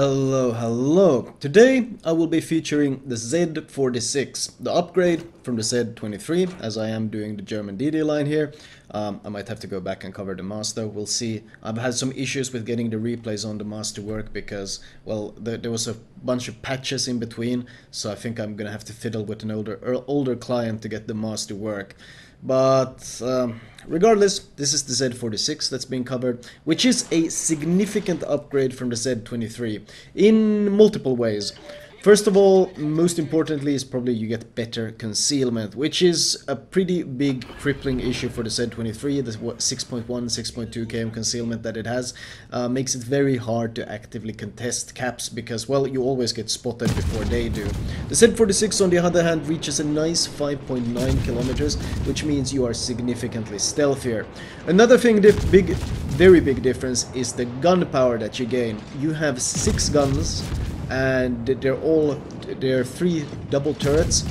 Hello, hello! Today I will be featuring the Z-46, the upgrade from the Z-23, as I am doing the German DD line here. I might have to go back and cover the mask though, we'll see. I've had some issues with getting the replays on the mask to work because, well, there was a bunch of patches in between, so I think I'm gonna have to fiddle with an older client to get the mask to work. But regardless, this is the Z-46 that's being covered, which is a significant upgrade from the Z-23 in multiple ways. First of all, most importantly, is probably you get better concealment, which is a pretty big crippling issue for the Z-23. The 6.1, 6.2 km concealment that it has makes it very hard to actively contest caps because, well, you always get spotted before they do. The Z-46, on the other hand, reaches a nice 5.9 kilometers, which means you are significantly stealthier. Another thing, very big difference is the gun power that you gain. You have 6 guns, and they're 3 double turrets,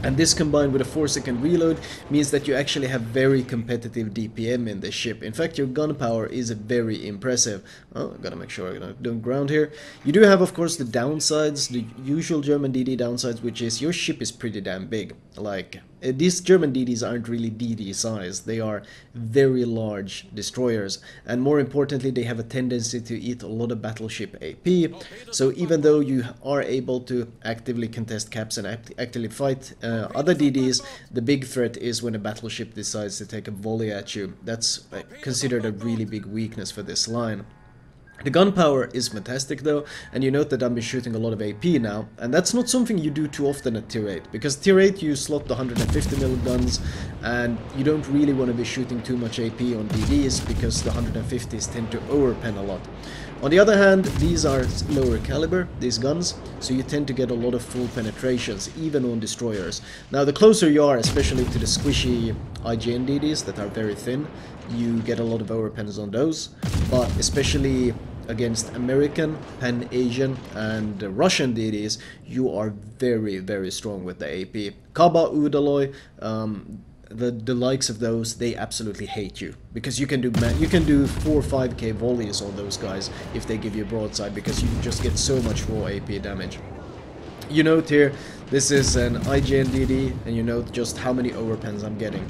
and this combined with a 4-second reload means that you actually have very competitive DPM in the ship. In fact, your gun power is very impressive. Oh, I gotta make sure I don't ground here. You do have, of course, the downsides, the usual German DD downsides, which is your ship is pretty damn big. Like, these German DDs aren't really DD size, they are very large destroyers, and more importantly they have a tendency to eat a lot of battleship AP, so even though you are able to actively contest caps and actively fight other DDs, the big threat is when a battleship decides to take a volley at you. That's considered a really big weakness for this line. The gun power is fantastic though, and you note that I'm shooting a lot of AP now, and that's not something you do too often at tier 8, because tier 8 you slot the 150mm guns, and you don't really want to be shooting too much AP on DDs, because the 150s tend to overpen a lot. On the other hand, these are lower caliber, these guns, so you tend to get a lot of full penetrations, even on destroyers. Now the closer you are, especially to the squishy IGN DDs that are very thin, you get a lot of overpens on those, but especially against American, Pan-Asian and Russian DDs, you are very strong with the AP. Kaba, Udaloy, the likes of those, they absolutely hate you because you can do 4 or 5k volleys on those guys if they give you broadside, because you just get so much raw AP damage. You note here, this is an IGN DD, and you note just how many overpens I'm getting.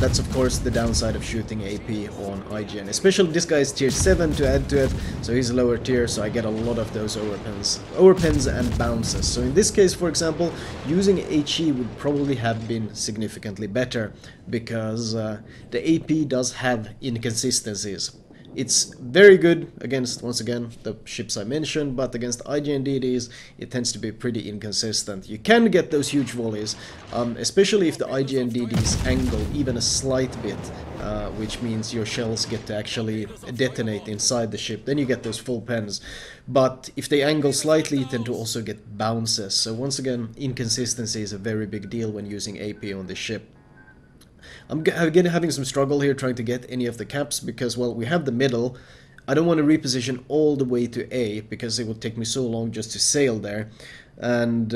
That's of course the downside of shooting AP on IGN. Especially this guy is tier 7 to add to it, so he's lower tier, so I get a lot of those overpens and bounces. So in this case, for example, using HE would probably have been significantly better, because the AP does have inconsistencies. It's very good against, once again, the ships I mentioned, but against IGN DDs, it tends to be pretty inconsistent. You can get those huge volleys, especially if the IGN DDs angle even a slight bit, which means your shells get to actually detonate inside the ship. Then you get those full pens. But if they angle slightly, you tend to also get bounces. So once again, inconsistency is a very big deal when using AP on the ship. I'm again having some struggle here trying to get any of the caps because, well, we have the middle. I don't want to reposition all the way to A because it would take me so long just to sail there. And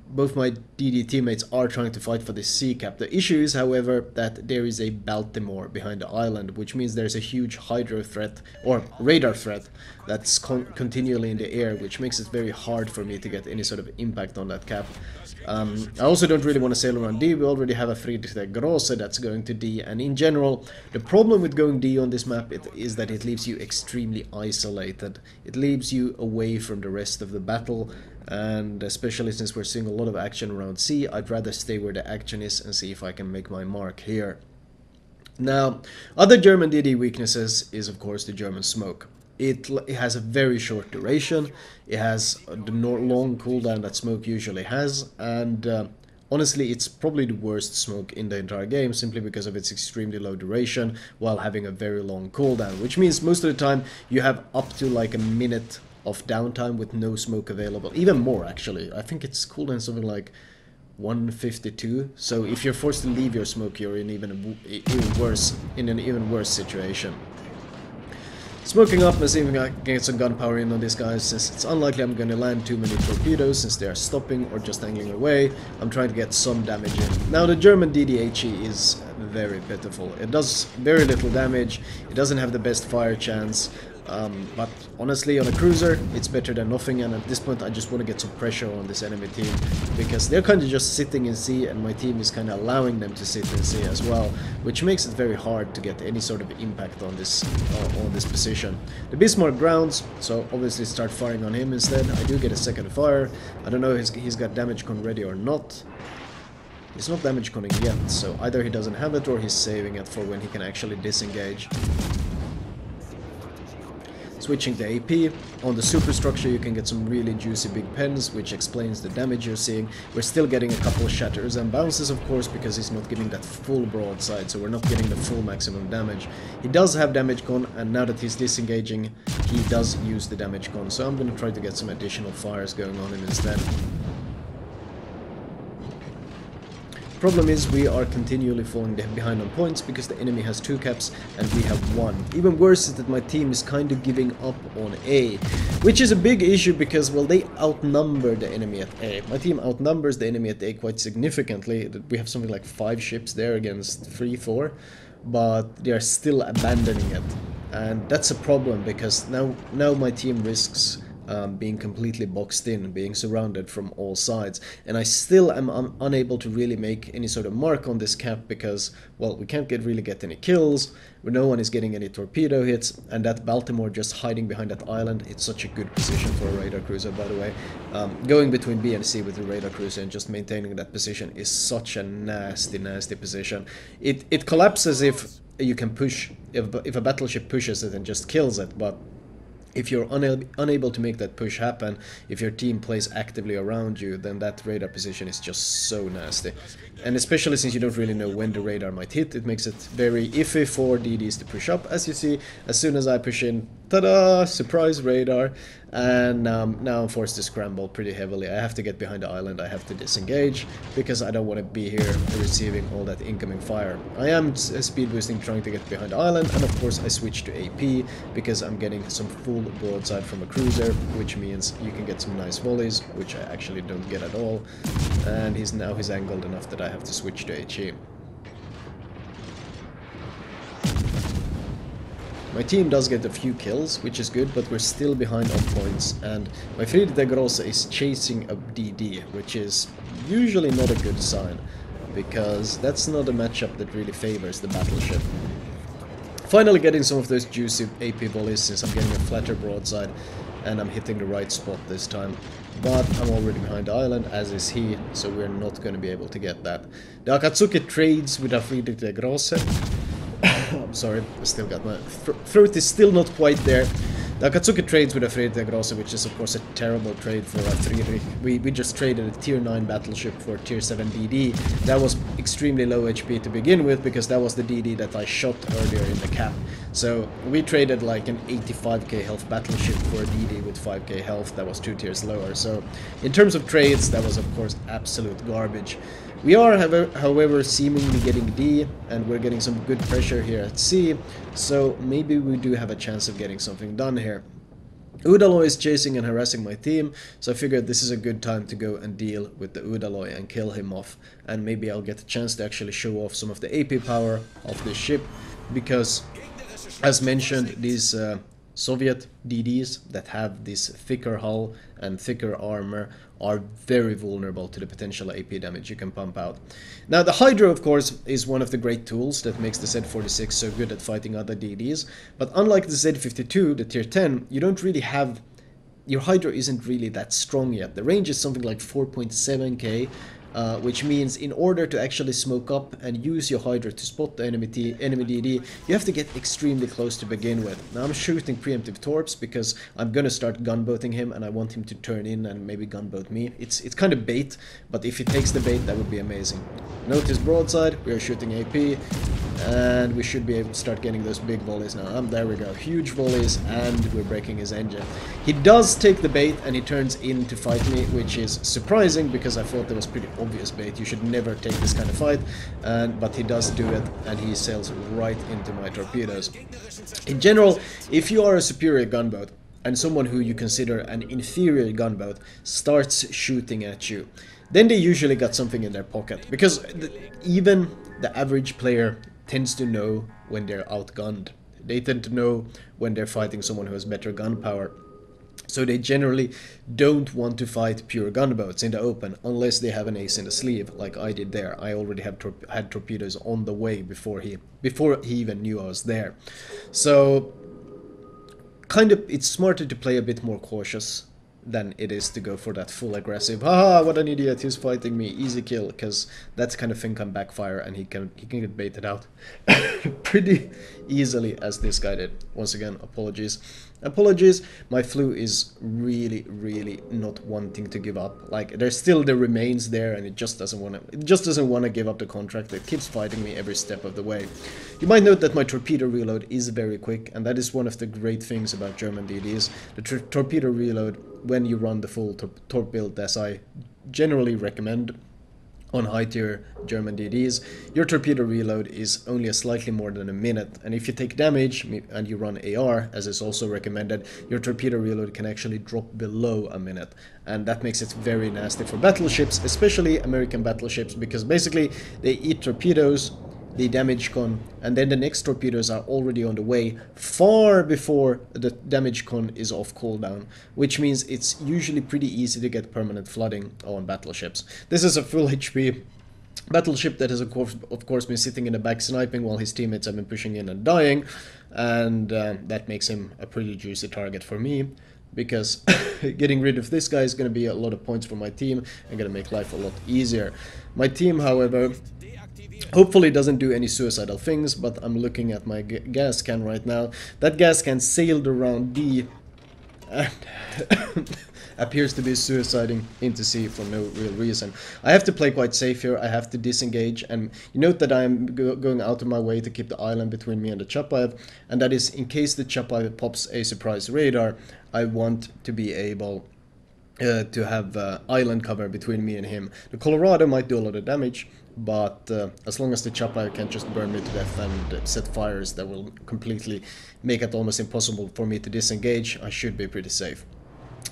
both my DD teammates are trying to fight for this C cap. The issue is, however, that there is a Baltimore behind the island, which means there's a huge hydro threat, or radar threat, that's continually in the air, which makes it very hard for me to get any sort of impact on that cap. I also don't really want to sail around D. We already have a Friedrich Grosse that's going to D, and in general, the problem with going D on this map is that it leaves you extremely isolated. It leaves you away from the rest of the battle, and especially since we're seeing a lot of action around C, I'd rather stay where the action is and see if I can make my mark here. Now, other German DD weaknesses is of course the German smoke. It has a very short duration, it has the long cooldown that smoke usually has, and honestly it's probably the worst smoke in the entire game, simply because of its extremely low duration while having a very long cooldown, which means most of the time you have up to like a minute of downtime with no smoke available. Even more, actually. I think it's cooldown something like 152. So if you're forced to leave your smoke, you're in an even worse situation. Smoking up and seeing if I can get some gunpowder in on these guys, since it's unlikely I'm going to land too many torpedoes since they are stopping or just angling away. I'm trying to get some damage in. Now the German DDHE is very pitiful. It does very little damage, it doesn't have the best fire chance, But honestly, on a cruiser, it's better than nothing, and at this point I just want to get some pressure on this enemy team, because they're kind of just sitting in C, and my team is kind of allowing them to sit in C as well, which makes it very hard to get any sort of impact on this position. The Bismarck grounds, so obviously start firing on him instead. I do get a second fire. I don't know if he's got damage con ready or not. He's not damage conning yet, so either he doesn't have it or he's saving it for when he can actually disengage. Switching to AP, on the superstructure you can get some really juicy big pens, which explains the damage you're seeing. We're still getting a couple of shatters and bounces, of course, because he's not giving that full broadside, so we're not getting the full maximum damage. He does have damage con, and now that he's disengaging, he does use the damage con, so I'm going to try to get some additional fires going on him instead. Problem is, we are continually falling behind on points because the enemy has 2 caps and we have 1. Even worse is that my team is kind of giving up on A, which is a big issue because, well, they outnumber the enemy at A. My team outnumbers the enemy at A quite significantly. We have something like 5 ships there against 3-4, but they are still abandoning it. And that's a problem because now my team risks being completely boxed in, being surrounded from all sides, and I still am unable to really make any sort of mark on this cap because, well, we can't really get any kills, no one is getting any torpedo hits, and that Baltimore just hiding behind that island, it's such a good position for a radar cruiser, by the way. Going between B and C with the radar cruiser and just maintaining that position is such a nasty position. It collapses if you can push, if a battleship pushes it and just kills it, but if you're unable to make that push happen, if your team plays actively around you, then that radar position is just so nasty. And especially since you don't really know when the radar might hit, it makes it very iffy for DDs to push up. As you see, as soon as I push in, ta-da! Surprise radar! And now I'm forced to scramble pretty heavily. I have to get behind the island, I have to disengage, because I don't want to be here receiving all that incoming fire. I am speed boosting, trying to get behind the island, and of course I switch to AP, because I'm getting some full broadside from a cruiser, which means you can get some nice volleys, which I actually don't get at all. And he's angled enough that I have to switch to HE. My team does get a few kills, which is good, but we're still behind on points, and my Friedrich Grosse is chasing a DD, which is usually not a good sign, because that's not a matchup that really favors the battleship. Finally getting some of those juicy AP volleys since I'm getting a flatter broadside, and I'm hitting the right spot this time. But I'm already behind the island, as is he, so we're not going to be able to get that. The Akatsuki trades with a Friedrich Grosse. I'm sorry, I still got my throat is still not quite there. The Akatsuki trades with a Friedrich Grosse, which is of course a terrible trade for a Friedrich. We just traded a tier 9 battleship for tier 7 DD. That was extremely low HP to begin with, because that was the DD that I shot earlier in the cap. So we traded like an 85k health battleship for a DD with 5k health that was 2 tiers lower. So in terms of trades, that was of course absolute garbage. We are, however, seemingly getting D, and we're getting some good pressure here at C, so maybe we do have a chance of getting something done here. Udaloy is chasing and harassing my team, so I figured this is a good time to go and deal with the Udaloy and kill him off, and maybe I'll get a chance to actually show off some of the AP power of this ship, because, as mentioned, these Soviet DDs that have this thicker hull and thicker armor are very vulnerable to the potential AP damage you can pump out. Now the Hydro, of course, is one of the great tools that makes the Z-46 so good at fighting other DDs, but unlike the Z-52, the tier 10, you don't really have... your Hydro isn't really that strong yet. The range is something like 4.7k, which means in order to actually smoke up and use your Hydra to spot the enemy DD, you have to get extremely close to begin with. Now I'm shooting preemptive torps because I'm gonna start gunboating him and I want him to turn in and maybe gunboat me. It's kind of bait, but if he takes the bait, that would be amazing. Notice broadside, we are shooting AP, and we should be able to start getting those big volleys now. There we go, huge volleys, and we're breaking his engine. He does take the bait and he turns in to fight me, which is surprising because I thought that was pretty obvious bait. You should never take this kind of fight, but he does do it, and he sails right into my torpedoes. In general, if you are a superior gunboat and someone who you consider an inferior gunboat starts shooting at you, then they usually got something in their pocket, because even the average player tends to know when they're outgunned. They tend to know when they're fighting someone who has better gunpowder. So they generally don't want to fight pure gunboats in the open unless they have an ace in the sleeve, like I did there. I already had torpedoes on the way before he even knew I was there. So kind of it's smarter to play a bit more cautious than it is to go for that full aggressive, haha, what an idiot, he's fighting me, easy kill, because that kind of thing can backfire and he can get baited out pretty easily, as this guy did. Once again, apologies, my flu is really not wanting to give up. Like, there's still the remains there, and it just doesn't want to give up the contract. It keeps fighting me every step of the way. You might note that my torpedo reload is very quick, and that is one of the great things about German DDs. The torpedo reload, when you run the full torp build, as I generally recommend on high-tier German DDs, your torpedo reload is only a slightly more than a minute, and if you take damage and you run AR, as is also recommended, your torpedo reload can actually drop below a minute, and that makes it very nasty for battleships, especially American battleships, because basically they eat torpedoes, they damage con, and then the next torpedoes are already on the way far before the damage con is off cooldown, which means it's usually pretty easy to get permanent flooding on battleships. This is a full HP battleship that has of course been sitting in the back sniping while his teammates have been pushing in and dying, and that makes him a pretty juicy target for me, because getting rid of this guy is going to be a lot of points for my team and going to make life a lot easier. My team, however, hopefully doesn't do any suicidal things, but I'm looking at my gas can right now. That gas can sailed around D and appears to be suiciding into C for no real reason. I have to play quite safe here. I have to disengage, and you note that I'm going out of my way to keep the island between me and the Chapayev, and that is in case the Chapayev pops a surprise radar, I want to be able to have island cover between me and him. The Colorado might do a lot of damage, but as long as the Chapayev can't just burn me to death and set fires that will completely make it almost impossible for me to disengage, I should be pretty safe.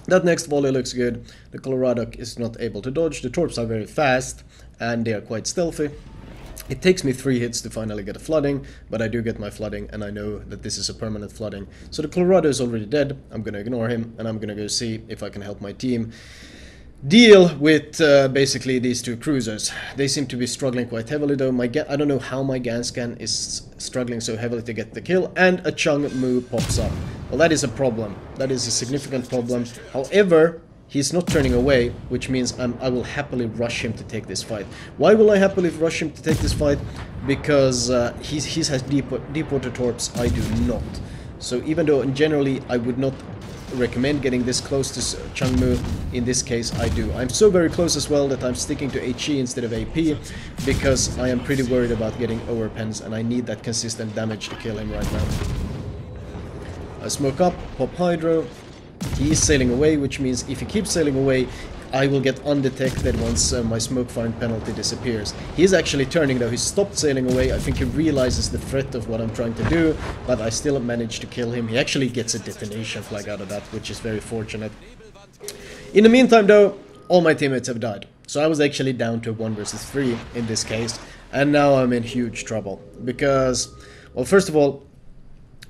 That next volley looks good. The Colorado is not able to dodge. The torps are very fast and they are quite stealthy. It takes me 3 hits to finally get a flooding, but I do get my flooding, and I know that this is a permanent flooding. So the Colorado is already dead. I'm gonna ignore him, and I'm gonna go see if I can help my team deal with basically these two cruisers. They seem to be struggling quite heavily though. I don't know how my Ganscan is struggling so heavily to get the kill, and a Changmu pops up. Well, that is a problem. That is a significant problem. However, he's not turning away, which means I will happily rush him to take this fight. Why will I happily rush him to take this fight? Because he has deep water torps, I do not. So even though generally I would not recommend getting this close to Changmu, in this case I do. I'm so very close as well that I'm sticking to HE instead of AP, because I am pretty worried about getting overpens and I need that consistent damage to kill him right now. I smoke up, pop hydro. He is sailing away, which means if he keeps sailing away, I will get undetected once my smoke firing penalty disappears. He is actually turning though, he stopped sailing away. I think he realizes the threat of what I'm trying to do, but I still managed to kill him. He actually gets a detonation flag out of that, which is very fortunate. In the meantime though, all my teammates have died. So I was actually down to 1 versus 3 in this case, and now I'm in huge trouble. Because, well, first of all,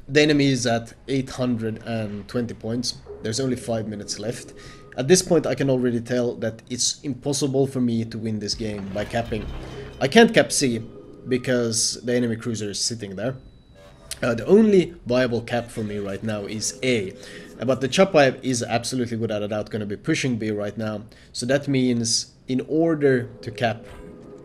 the enemy is at 820 points. There's only 5 minutes left. At this point I can already tell that it's impossible for me to win this game by capping. I can't cap C because the enemy cruiser is sitting there. The only viable cap for me right now is A. But the Chapayev is absolutely without a doubt going to be pushing B right now. So that means in order to cap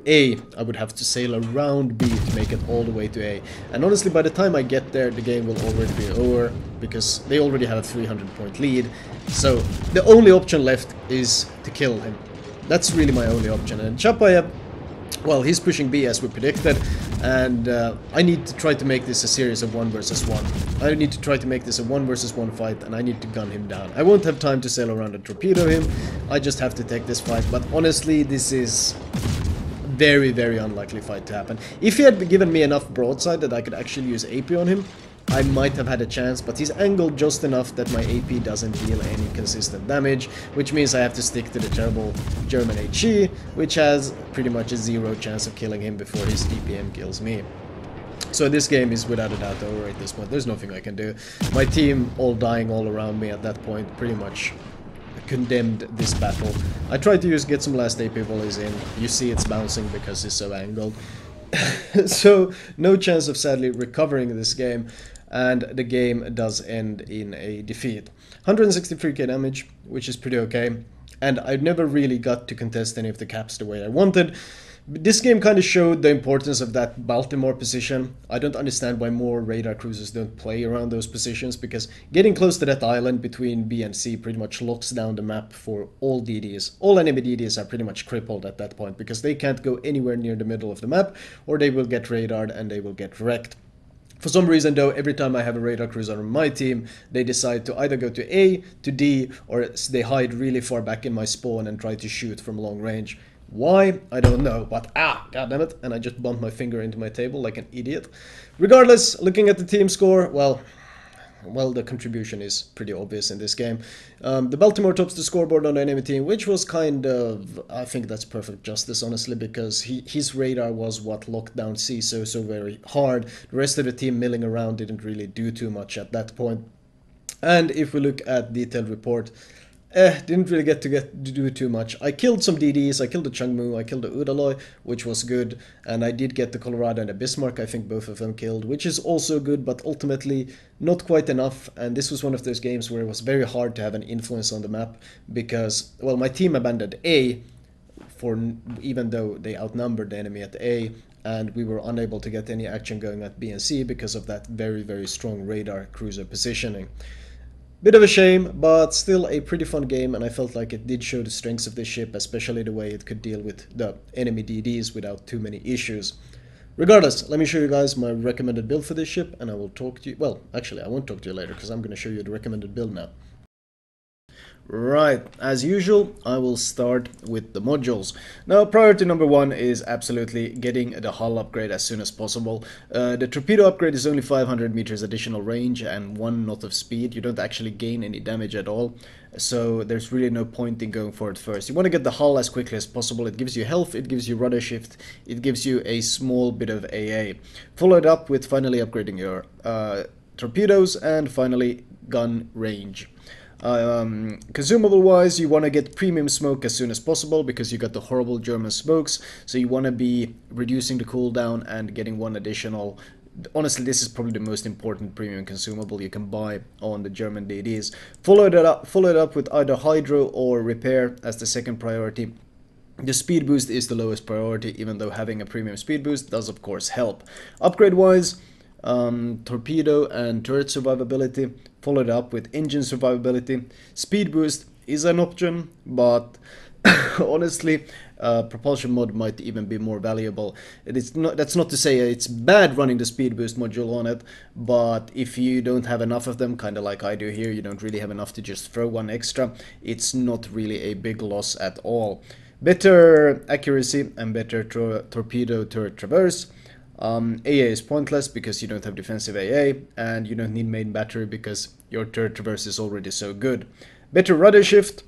A, I would have to sail around B to make it all the way to A. And honestly, by the time I get there, the game will already be over, because they already have a 300-point lead. So the only option left is to kill him. That's really my only option. And Chapayev, well, he's pushing B as we predicted, and I need to try to make this a series of 1 versus 1. I need to try to make this a 1 versus 1 fight, and I need to gun him down. I won't have time to sail around and torpedo him. I just have to take this fight. But honestly, this is very, very unlikely fight to happen. If he had given me enough broadside that I could actually use AP on him, I might have had a chance, but he's angled just enough that my AP doesn't deal any consistent damage, which means I have to stick to the terrible German HE, which has pretty much a 0 chance of killing him before his EPM kills me. So this game is without a doubt over at this point. There's nothing I can do. My team all dying all around me at that point pretty much condemned this battle. I tried to get some last AP volleys in. You see it's bouncing because it's so angled. So no chance of sadly recovering this game, and the game does end in a defeat. 163k damage, which is pretty okay, and I never really got to contest any of the caps the way I wanted. This game kind of showed the importance of that Baltimore position. I don't understand why more radar cruisers don't play around those positions, because getting close to that island between B and C pretty much locks down the map for all DDs. All enemy DDs are pretty much crippled at that point, because they can't go anywhere near the middle of the map, or they will get radared and they will get wrecked. For some reason though, every time I have a radar cruiser on my team, they decide to either go to A, to D, or they hide really far back in my spawn and try to shoot from long range. Why? I don't know, but goddammit, and I just bumped my finger into my table like an idiot. Regardless, looking at the team score, well, the contribution is pretty obvious in this game. The Baltimore tops the scoreboard on the enemy team, which was kind of, I think that's perfect justice, honestly, because his radar was what locked down C so very hard. The rest of the team milling around didn't really do too much at that point. And if we look at detailed report, didn't really get to do too much. I killed some DDs, I killed the Changmu, I killed the Udaloy, which was good, and I did get the Colorado and the Bismarck, I think both of them killed, which is also good, but ultimately not quite enough, and this was one of those games where it was very hard to have an influence on the map, because, well, my team abandoned A, even though they outnumbered the enemy at A, and we were unable to get any action going at B and C because of that very strong radar cruiser positioning. Bit of a shame, but still a pretty fun game, and I felt like it did show the strengths of this ship, especially the way it could deal with the enemy DDs without too many issues. Regardless, let me show you guys my recommended build for this ship, and I will talk to you... Well, actually, I won't talk to you later, because I'm going to show you the recommended build now. Right, as usual, I will start with the modules. Now, priority number one is absolutely getting the hull upgrade as soon as possible. The torpedo upgrade is only 500 meters additional range and 1 knot of speed. You don't actually gain any damage at all, so there's really no point in going for it first. You want to get the hull as quickly as possible. It gives you health, it gives you rudder shift, it gives you a small bit of AA. Follow it up with finally upgrading your torpedoes and finally gun range. Consumable wise, you want to get premium smoke as soon as possible because you got the horrible German smokes, so you want to be reducing the cooldown and getting 1 additional. Honestly, this is probably the most important premium consumable you can buy on the German DDs. Follow it up with either hydro or repair as the second priority. The speed boost is the lowest priority, even though having a premium speed boost does of course help. Upgrade wise, torpedo and turret survivability, followed up with engine survivability. Speed boost is an option, but honestly, propulsion mod might even be more valuable. That's not to say it's bad running the speed boost module on it, but if you don't have enough of them, kind of like I do here, you don't really have enough to just throw 1 extra, it's not really a big loss at all. Better accuracy and better torpedo turret traverse. AA is pointless because you don't have defensive AA, and you don't need main battery because your turret traverse is already so good. Better rudder shift,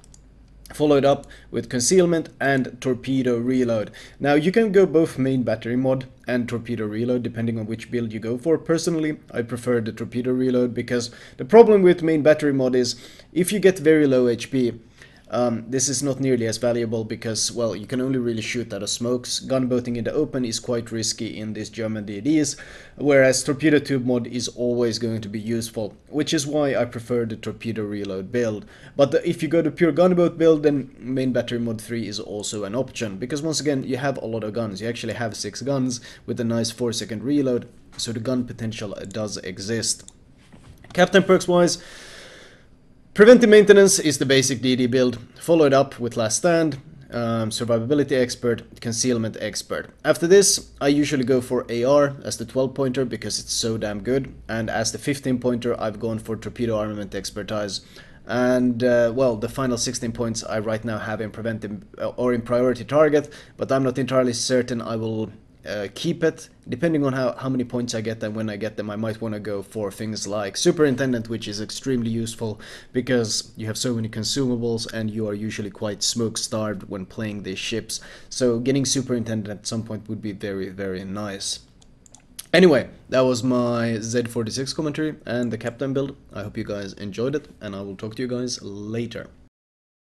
followed up with concealment and torpedo reload. Now you can go both main battery mod and torpedo reload depending on which build you go for. Personally, I prefer the torpedo reload because the problem with main battery mod is if you get very low HP, this is not nearly as valuable because, well, you can only really shoot out of smokes. Gunboating in the open is quite risky in these German DDs, whereas torpedo tube mod is always going to be useful, which is why I prefer the torpedo reload build. But if you go to pure gunboat build, then main battery mod 3 is also an option, because once again, you have a lot of guns. You actually have 6 guns with a nice 4-second reload, so the gun potential does exist. Captain perks wise, preventive maintenance is the basic DD build, followed up with last stand, survivability expert, concealment expert. After this, I usually go for AR as the 12 pointer because it's so damn good, and as the 15 pointer I've gone for torpedo armament expertise. And well, the final 16 points I right now have in preventive or in priority target, but I'm not entirely certain I will keep it. Depending on how many points I get and when I get them, I might want to go for things like Superintendent, which is extremely useful because you have so many consumables and you are usually quite smoke starved when playing these ships. So getting Superintendent at some point would be very, very nice. Anyway, that was my Z-46 commentary and the captain build. I hope you guys enjoyed it, and I will talk to you guys later.